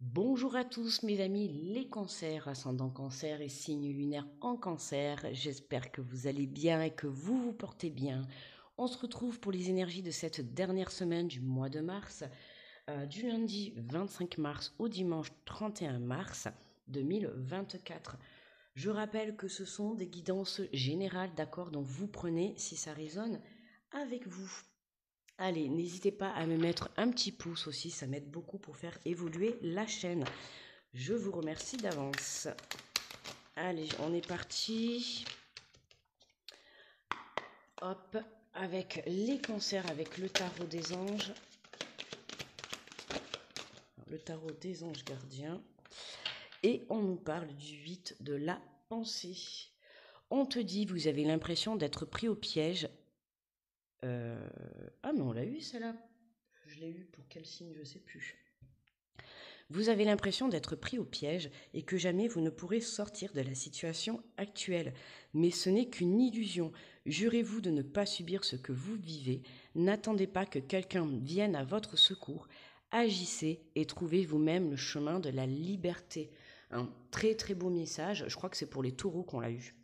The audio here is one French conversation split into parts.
Bonjour à tous mes amis, les cancers, ascendant cancer et signe lunaire en cancer. J'espère que vous allez bien et que vous vous portez bien. On se retrouve pour les énergies de cette dernière semaine du mois de mars, du lundi 25 mars au dimanche 31 mars 2024. Je rappelle que ce sont des guidances générales, d'accord, donc vous prenez si ça résonne avec vous. Allez, n'hésitez pas à me mettre un petit pouce aussi, ça m'aide beaucoup pour faire évoluer la chaîne. Je vous remercie d'avance. Allez, on est parti. Hop, avec les cancers, avec le tarot des anges. Le tarot des anges gardiens. Et on nous parle du 8 de la pensée. On te dit, vous avez l'impression d'être pris au piège. Ah mais on l'a eu celle-là. Je l'ai eu pour quel signe, je sais plus. Vous avez l'impression d'être pris au piège et que jamais vous ne pourrez sortir de la situation actuelle. Mais ce n'est qu'une illusion. Jurez-vous de ne pas subir ce que vous vivez. N'attendez pas que quelqu'un vienne à votre secours. Agissez et trouvez vous-même le chemin de la liberté. Un très très beau message. Je crois que c'est pour les taureaux qu'on l'a eu.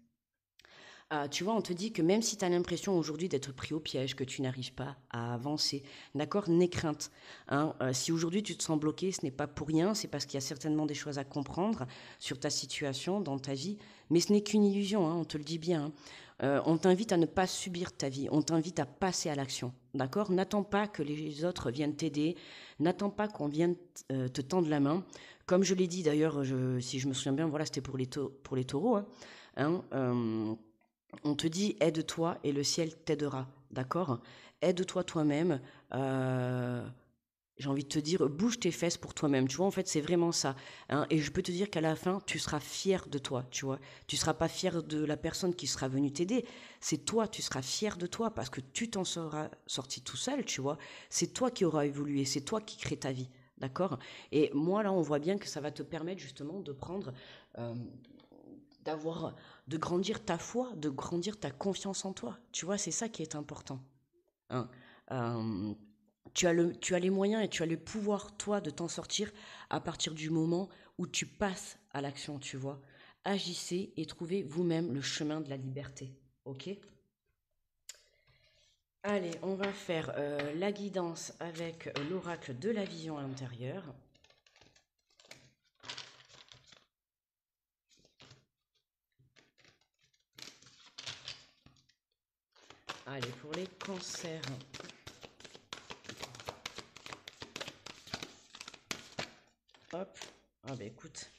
Tu vois, on te dit que même si tu as l'impression aujourd'hui d'être pris au piège, que tu n'arrives pas à avancer, d'accord, n'aie crainte. Hein. Si aujourd'hui tu te sens bloqué, ce n'est pas pour rien, c'est parce qu'il y a certainement des choses à comprendre sur ta situation, dans ta vie, mais ce n'est qu'une illusion, hein, on te le dit bien. Hein. On t'invite à ne pas subir ta vie, on t'invite à passer à l'action, d'accord. N'attends pas que les autres viennent t'aider, n'attends pas qu'on vienne te tendre la main. Comme je l'ai dit d'ailleurs, si je me souviens bien, voilà, c'était pour les taureaux. Hein, on te dit aide-toi et le ciel t'aidera, d'accord. Aide-toi toi-même. J'ai envie de te dire, bouge tes fesses pour toi-même. Tu vois, en fait, c'est vraiment ça. Hein. Et je peux te dire qu'à la fin, tu seras fier de toi, tu vois. Tu seras pas fier de la personne qui sera venue t'aider. C'est toi, tu seras fier de toi parce que tu t'en seras sorti tout seul, tu vois. C'est toi qui auras évolué, c'est toi qui crée ta vie, d'accord. Et moi, là, on voit bien que ça va te permettre justement de prendre euh, d'avoir, de grandir ta foi, de grandir ta confiance en toi. Tu vois, c'est ça qui est important. Hein. Euh, tu as les moyens et tu as le pouvoir, toi, de t'en sortir à partir du moment où tu passes à l'action, tu vois. Agissez et trouvez vous-même le chemin de la liberté. Ok. Allez, on va faire la guidance avec l'oracle de la vision intérieure. Allez, pour les cancers. Hop. Ah bah écoute.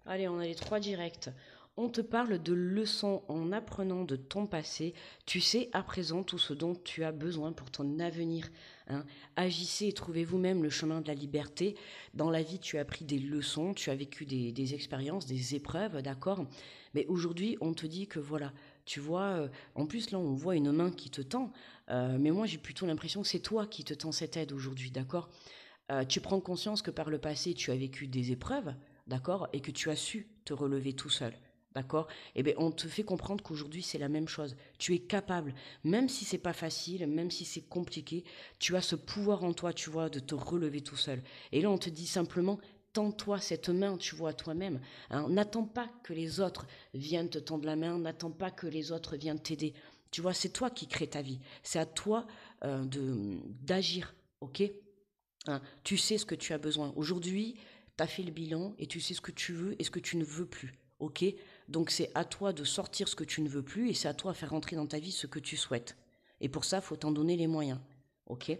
Allez, on a les trois directs. On te parle de leçons en apprenant de ton passé. Tu sais à présent tout ce dont tu as besoin pour ton avenir. Hein. Agissez et trouvez vous-même le chemin de la liberté. Dans la vie, tu as pris des leçons, tu as vécu des expériences, des épreuves, d'accord. Mais aujourd'hui, on te dit que voilà, tu vois, en plus là, on voit une main qui te tend. Mais moi, j'ai plutôt l'impression que c'est toi qui te tends cette aide aujourd'hui, d'accord. Tu prends conscience que par le passé, tu as vécu des épreuves, d'accord, et que tu as su te relever tout seul, d'accord. Eh bien, on te fait comprendre qu'aujourd'hui, c'est la même chose. Tu es capable, même si c'est pas facile, même si c'est compliqué, tu as ce pouvoir en toi, tu vois, de te relever tout seul. Et là, on te dit simplement, tends-toi cette main, tu vois, toi-même. Hein. N'attends pas que les autres viennent te tendre la main, n'attends pas que les autres viennent t'aider. Tu vois, c'est toi qui crée ta vie. C'est à toi d'agir, ok. Hein, tu sais ce que tu as besoin. Aujourd'hui, tu as fait le bilan et tu sais ce que tu veux et ce que tu ne veux plus. Ok. Donc c'est à toi de sortir ce que tu ne veux plus et c'est à toi de faire rentrer dans ta vie ce que tu souhaites. Et pour ça, il faut t'en donner les moyens. Ok.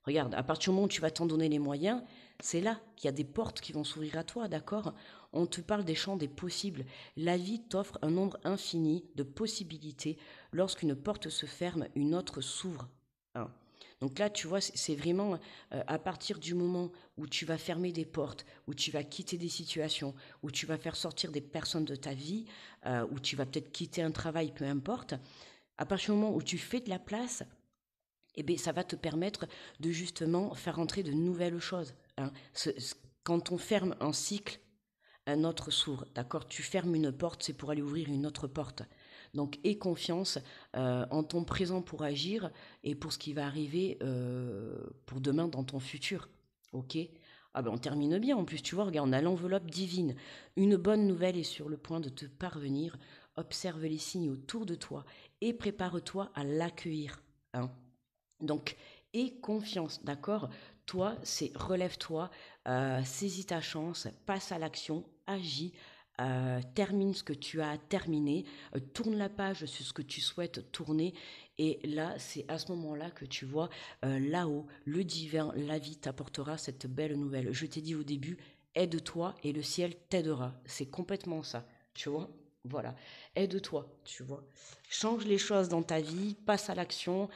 Regarde, à partir du moment où tu vas t'en donner les moyens, c'est là qu'il y a des portes qui vont s'ouvrir à toi, d'accord. On te parle des champs des possibles. La vie t'offre un nombre infini de possibilités. Lorsqu'une porte se ferme, une autre s'ouvre. Hein. Donc là, tu vois, c'est vraiment à partir du moment où tu vas fermer des portes, où tu vas quitter des situations, où tu vas faire sortir des personnes de ta vie, où tu vas peut-être quitter un travail, peu importe, à partir du moment où tu fais de la place, eh bien, ça va te permettre de justement faire entrer de nouvelles choses. Hein. Quand on ferme un cycle, un autre s'ouvre. D'accord. Tu fermes une porte, c'est pour aller ouvrir une autre porte. Donc, aie confiance en ton présent pour agir et pour ce qui va arriver pour demain dans ton futur. Ok. Ah ben on termine bien, en plus tu vois, regarde, on a l'enveloppe divine. Une bonne nouvelle est sur le point de te parvenir. Observe les signes autour de toi et prépare-toi à l'accueillir. Hein. Donc, aie confiance, d'accord? Toi, c'est relève-toi, saisis ta chance, passe à l'action, agis, termine ce que tu as à terminer, tourne la page sur ce que tu souhaites tourner. Et là, c'est à ce moment-là que tu vois là-haut, le divin, la vie t'apportera cette belle nouvelle. Je t'ai dit au début, aide-toi et le ciel t'aidera. C'est complètement ça, tu vois? Voilà, aide-toi, tu vois. Change les choses dans ta vie, passe à l'action,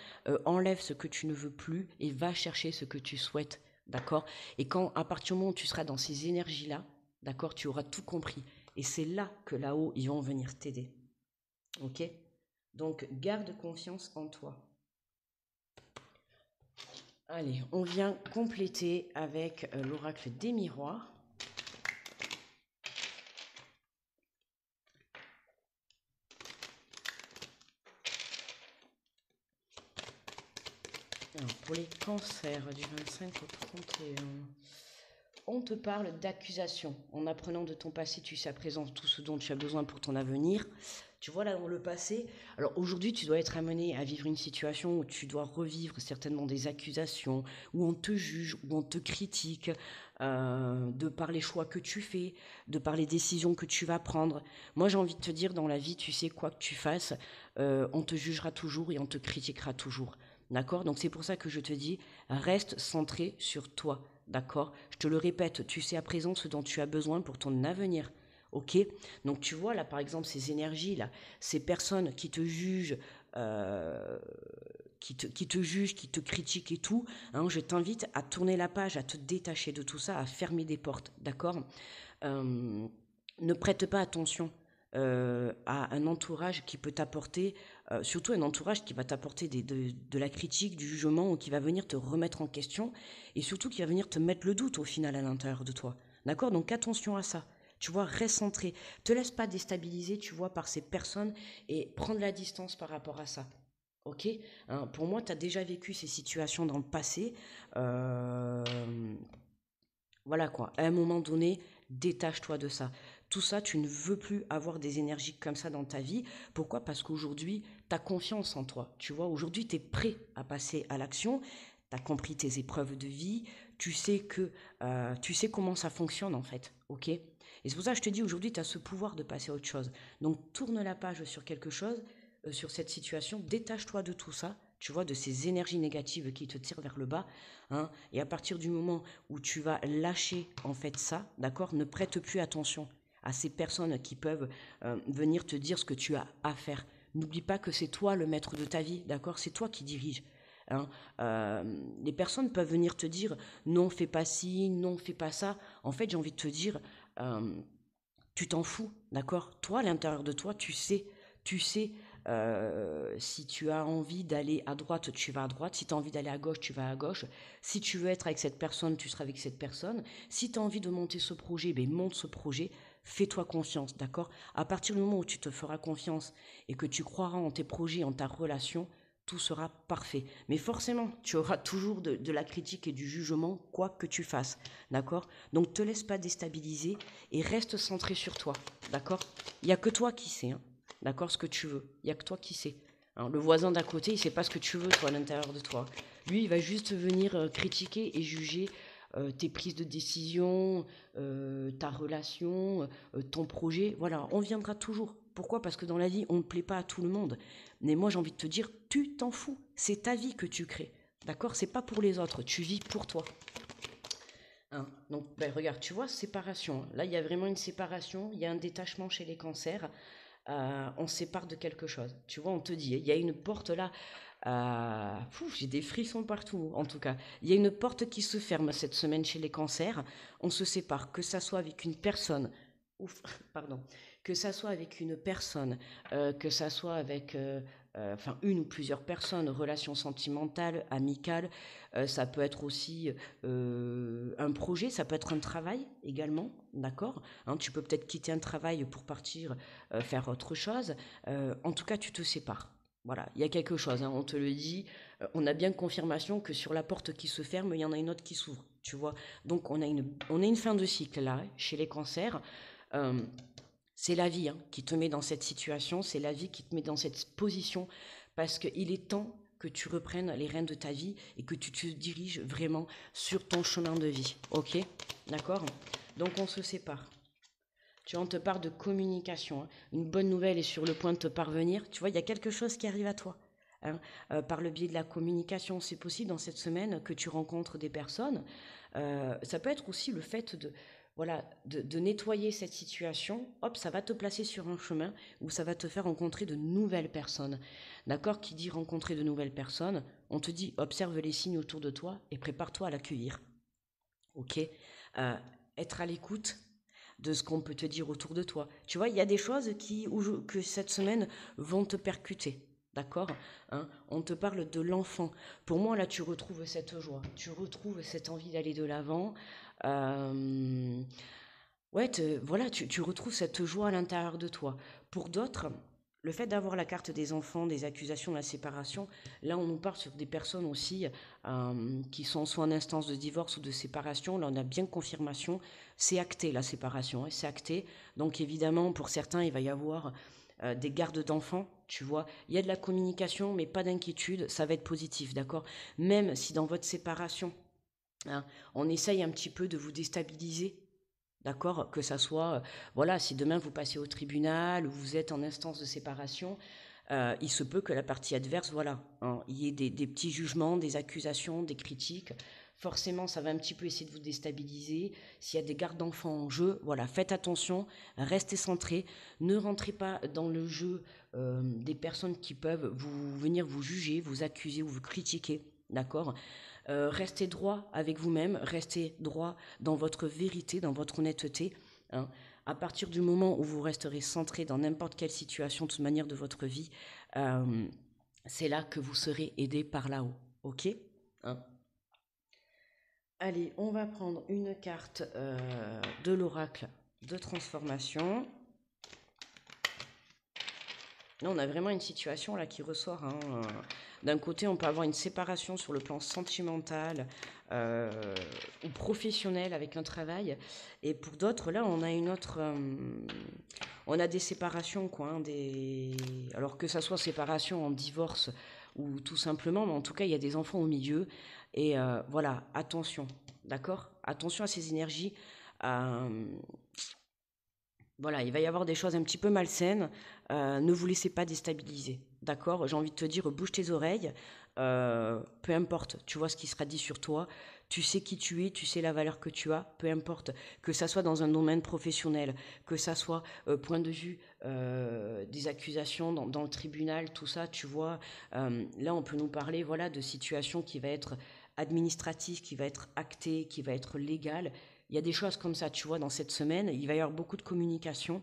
enlève ce que tu ne veux plus et va chercher ce que tu souhaites, d'accord? Et quand, à partir du moment où tu seras dans ces énergies-là, d'accord, tu auras tout compris. Et c'est là que là-haut, ils vont venir t'aider, ok? Donc, garde confiance en toi. Allez, on vient compléter avec l'oracle des miroirs. Alors, pour les cancers du 25 au 31, on te parle d'accusation. En apprenant de ton passé, tu sais à présent tout ce dont tu as besoin pour ton avenir. Tu vois là dans le passé. Alors aujourd'hui, tu dois être amené à vivre une situation où tu dois revivre certainement des accusations, où on te juge, où on te critique, de par les choix que tu fais, de par les décisions que tu vas prendre. Moi, j'ai envie de te dire, dans la vie, tu sais, quoi que tu fasses, on te jugera toujours et on te critiquera toujours. D'accord? Donc c'est pour ça que je te dis, reste centré sur toi. D'accord? Je te le répète, tu sais à présent ce dont tu as besoin pour ton avenir. Ok? Donc tu vois là par exemple ces énergies-là, ces personnes qui te jugent, euh, qui te jugent, qui te critiquent et tout, hein, je t'invite à tourner la page, à te détacher de tout ça, à fermer des portes. D'accord? Euh, Ne prête pas attention à un entourage qui peut t'apporter, surtout un entourage qui va t'apporter de la critique, du jugement, ou qui va venir te remettre en question, et surtout qui va venir te mettre le doute au final à l'intérieur de toi. D'accord? Donc attention à ça. Tu vois, reste centré. Te laisse pas déstabiliser, tu vois, par ces personnes et prendre la distance par rapport à ça. Ok? Hein, pour moi, tu as déjà vécu ces situations dans le passé. Euh, voilà quoi, à un moment donné, détache-toi de ça. Tout ça, tu ne veux plus avoir des énergies comme ça dans ta vie. Pourquoi? Parce qu'aujourd'hui, tu as confiance en toi. Tu vois, aujourd'hui, tu es prêt à passer à l'action. Tu as compris tes épreuves de vie. Tu sais comment ça fonctionne en fait. Ok? Et c'est pour ça que je te dis aujourd'hui, tu as ce pouvoir de passer à autre chose. Donc, tourne la page sur quelque chose, sur cette situation. Détache-toi de tout ça. Tu vois, de ces énergies négatives qui te tirent vers le bas. Hein, et à partir du moment où tu vas lâcher en fait ça, d'accord, ne prête plus attention à ces personnes qui peuvent venir te dire ce que tu as à faire. N'oublie pas que c'est toi le maître de ta vie, d'accord, c'est toi qui dirige. Hein. Les personnes peuvent venir te dire non, fais pas ci, non, fais pas ça. En fait, j'ai envie de te dire, euh, tu t'en fous, d'accord? Toi, à l'intérieur de toi, tu sais si tu as envie d'aller à droite, tu vas à droite. Si tu as envie d'aller à gauche, tu vas à gauche. Si tu veux être avec cette personne, tu seras avec cette personne. Si tu as envie de monter ce projet, ben monte ce projet. Fais-toi confiance, d'accord? À partir du moment où tu te feras confiance et que tu croiras en tes projets, en ta relation, tout sera parfait. Mais forcément, tu auras toujours de la critique et du jugement, quoi que tu fasses, d'accord? Donc, te laisse pas déstabiliser et reste centré sur toi, d'accord? Il n'y a que toi qui sais, hein, d'accord, ce que tu veux. Il n'y a que toi qui sais. Hein, le voisin d'à côté, il ne sait pas ce que tu veux, toi, à l'intérieur de toi. Lui, il va juste venir critiquer et juger tes prises de décision, ta relation, ton projet. Voilà, on viendra toujours. Pourquoi? Parce que dans la vie, on ne plaît pas à tout le monde. Mais moi, j'ai envie de te dire, tu t'en fous. C'est ta vie que tu crées. D'accord? C'est pas pour les autres. Tu vis pour toi. Hein. Donc, ben, regarde, tu vois, séparation. Là, il y a vraiment une séparation. Il y a un détachement chez les cancers. On se sépare de quelque chose. Tu vois, on te dit, il y a une porte là. J'ai des frissons partout, en tout cas. Il y a une porte qui se ferme cette semaine chez les cancers. On se sépare, que ça soit avec une personne. Ouf, pardon. Que ça soit avec une personne, que ça soit avec enfin une ou plusieurs personnes, relations sentimentales, amicales, ça peut être aussi un projet, ça peut être un travail également, d'accord, hein, tu peux peut-être quitter un travail pour partir faire autre chose. En tout cas, tu te sépares. Voilà, il y a quelque chose, hein, on te le dit. On a bien confirmation que sur la porte qui se ferme, il y en a une autre qui s'ouvre, tu vois. Donc on a une fin de cycle là, hein, chez les cancers. Euh, c'est la vie, hein, qui te met dans cette situation, c'est la vie qui te met dans cette position, parce qu'il est temps que tu reprennes les rênes de ta vie et que tu te diriges vraiment sur ton chemin de vie, ok? D'accord? Donc on se sépare. Tu vois, on te parle de communication, hein. Une bonne nouvelle est sur le point de te parvenir. Tu vois, il y a quelque chose qui arrive à toi, hein. Par le biais de la communication, c'est possible dans cette semaine que tu rencontres des personnes. Ça peut être aussi le fait de, voilà, de nettoyer cette situation. Hop, ça va te placer sur un chemin où ça va te faire rencontrer de nouvelles personnes. D'accord? Qui dit rencontrer de nouvelles personnes, on te dit observe les signes autour de toi et prépare-toi à l'accueillir. Ok? Euh, Être à l'écoute de ce qu'on peut te dire autour de toi. Tu vois, il y a des choses que cette semaine vont te percuter. D'accord, hein? On te parle de l'enfant. Pour moi, là, tu retrouves cette joie. Tu retrouves cette envie d'aller de l'avant. Euh, ouais, voilà, tu retrouves cette joie à l'intérieur de toi. Pour d'autres, le fait d'avoir la carte des enfants, des accusations de la séparation, là, on nous parle sur des personnes aussi qui sont soit en instance de divorce ou de séparation. Là, on a bien confirmation. C'est acté, la séparation, hein, c'est acté. Donc, évidemment, pour certains, il va y avoir des gardes d'enfants, tu vois. Il y a de la communication, mais pas d'inquiétude. Ça va être positif, d'accord? Même si dans votre séparation, hein, on essaye un petit peu de vous déstabiliser. D'accord? Que ça soit, voilà, si demain vous passez au tribunal ou vous êtes en instance de séparation, il se peut que la partie adverse, voilà, hein, il y ait des petits jugements, des accusations, des critiques. Forcément, ça va un petit peu essayer de vous déstabiliser. S'il y a des gardes d'enfants en jeu, voilà, faites attention, restez centrés, ne rentrez pas dans le jeu des personnes qui peuvent venir vous juger, vous accuser ou vous critiquer. D'accord? Restez droit avec vous-même, restez droit dans votre vérité, dans votre honnêteté, hein. À partir du moment où vous resterez centré dans n'importe quelle situation, de toute manière de votre vie, euh, c'est là que vous serez aidé par là-haut. Ok, hein? Allez, on va prendre une carte de l'oracle de transformation. Là, on a vraiment une situation là qui ressort, hein. D'un côté, on peut avoir une séparation sur le plan sentimental ou professionnel avec un travail. Et pour d'autres, là, on a une autre... on a des séparations, quoi, hein, alors que ça soit séparation en divorce ou tout simplement, mais en tout cas, il y a des enfants au milieu. Et voilà, attention, d'accord? Attention à ces énergies. Euh, voilà, il va y avoir des choses un petit peu malsaines. Ne vous laissez pas déstabiliser. D'accord? J'ai envie de te dire, bouge tes oreilles. Peu importe, tu vois ce qui sera dit sur toi. Tu sais qui tu es, tu sais la valeur que tu as. Peu importe, que ça soit dans un domaine professionnel, que ça soit point de vue des accusations dans le tribunal, tout ça, tu vois. Là, on peut nous parler, voilà, de situations qui va être administrative, qui va être actée, qui va être légale. Il y a des choses comme ça, tu vois, dans cette semaine, il va y avoir beaucoup de communication.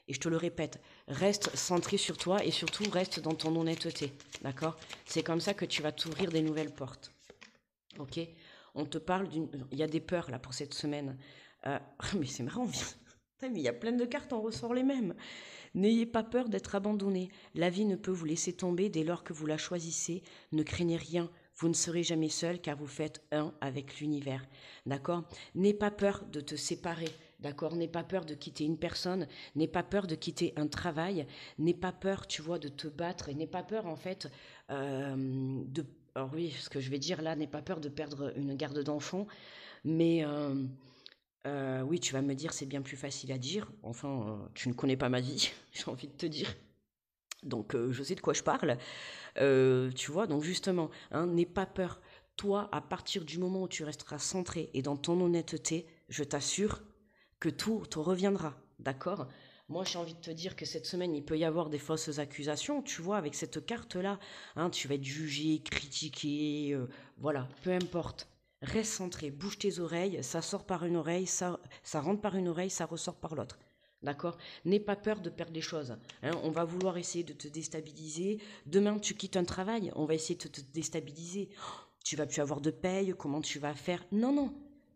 Et je te le répète, reste centré sur toi et surtout reste dans ton honnêteté, d'accord? C'est comme ça que tu vas t'ouvrir des nouvelles portes, ok? On te parle d'une... Il y a des peurs là pour cette semaine. Mais c'est marrant, mais il y a plein de cartes, on ressort les mêmes. N'ayez pas peur d'être abandonné. La vie ne peut vous laisser tomber dès lors que vous la choisissez. Ne craignez rien. Vous ne serez jamais seul car vous faites un avec l'univers. D'accord? N'aie pas peur de te séparer. D'accord? N'aie pas peur de quitter une personne. N'aie pas peur de quitter un travail. N'aie pas peur, tu vois, de te battre. Et n'aie pas peur, en fait, de... Alors oui, ce que je vais dire là, n'aie pas peur de perdre une garde d'enfant. Mais... oui, tu vas me dire, c'est bien plus facile à dire. Enfin, tu ne connais pas ma vie, j'ai envie de te dire. Donc, je sais de quoi je parle. Tu vois, donc justement, hein, n'aie pas peur. Toi, à partir du moment où tu resteras centré et dans ton honnêteté, je t'assure que tout te reviendra. D'accord? Moi, j'ai envie de te dire que cette semaine, il peut y avoir des fausses accusations. Tu vois, avec cette carte-là, hein, tu vas être jugé, critiqué, voilà, peu importe. Reste centré, bouge tes oreilles, ça sort par une oreille, ça rentre par une oreille, ça ressort par l'autre. D'accord? N'aie pas peur de perdre les choses, hein. On va vouloir essayer de te déstabiliser. Demain, tu quittes un travail, on va essayer de te déstabiliser. Oh, tu vas plus avoir de paye, comment tu vas faire? Non, non.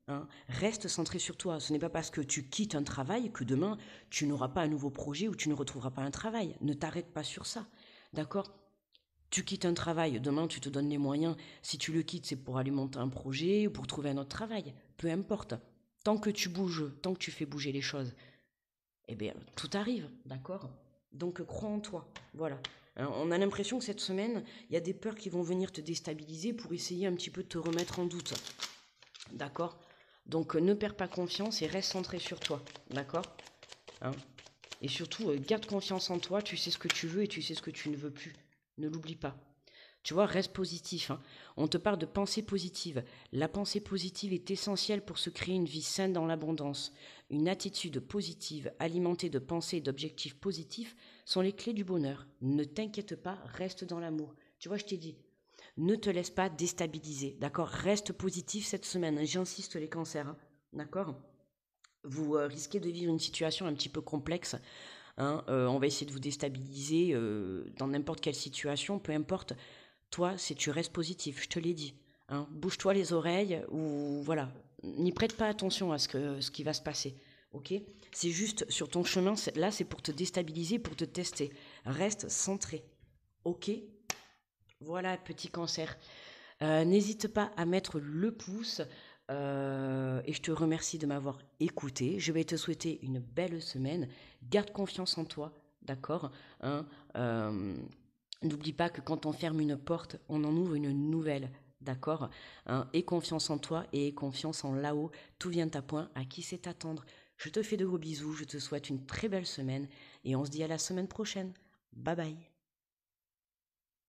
Hein, reste centré sur toi. Ce n'est pas parce que tu quittes un travail que demain, tu n'auras pas un nouveau projet ou tu ne retrouveras pas un travail. Ne t'arrête pas sur ça. D'accord? Tu quittes un travail, demain tu te donnes les moyens. Si tu le quittes, c'est pour aller monter un projet ou pour trouver un autre travail. Peu importe. Tant que tu bouges, tant que tu fais bouger les choses, eh bien, tout arrive, d'accord? Donc, crois en toi. Voilà. Hein, on a l'impression que cette semaine, il y a des peurs qui vont venir te déstabiliser pour essayer un petit peu de te remettre en doute. D'accord? Donc, ne perds pas confiance et reste centré sur toi. D'accord? Hein? Et surtout, garde confiance en toi. Tu sais ce que tu veux et tu sais ce que tu ne veux plus. Ne l'oublie pas. Tu vois, reste positif. Hein. On te parle de pensée positive. La pensée positive est essentielle pour se créer une vie saine dans l'abondance. Une attitude positive, alimentée de pensées et d'objectifs positifs, sont les clés du bonheur. Ne t'inquiète pas, reste dans l'amour. Tu vois, je t'ai dit, ne te laisse pas déstabiliser. D'accord? Reste positif cette semaine. J'insiste, les cancers. Hein. D'accord? Vous risquez de vivre une situation un petit peu complexe. Hein. On va essayer de vous déstabiliser dans n'importe quelle situation, peu importe. Toi, si tu restes positif, je te l'ai dit. Hein, bouge-toi les oreilles ou voilà, n'y prête pas attention à ce qui va se passer. Ok? C'est juste sur ton chemin, là c'est pour te déstabiliser, pour te tester. Reste centré. Ok? Voilà, petit cancer. N'hésite pas à mettre le pouce et je te remercie de m'avoir écouté. Je vais te souhaiter une belle semaine. Garde confiance en toi, d'accord? Hein, n'oublie pas que quand on ferme une porte, on en ouvre une nouvelle, d'accord? Hein, aie confiance en toi et aie confiance en là-haut. Tout vient à point, à qui c'est attendre. Je te fais de gros bisous, je te souhaite une très belle semaine et on se dit à la semaine prochaine. Bye bye.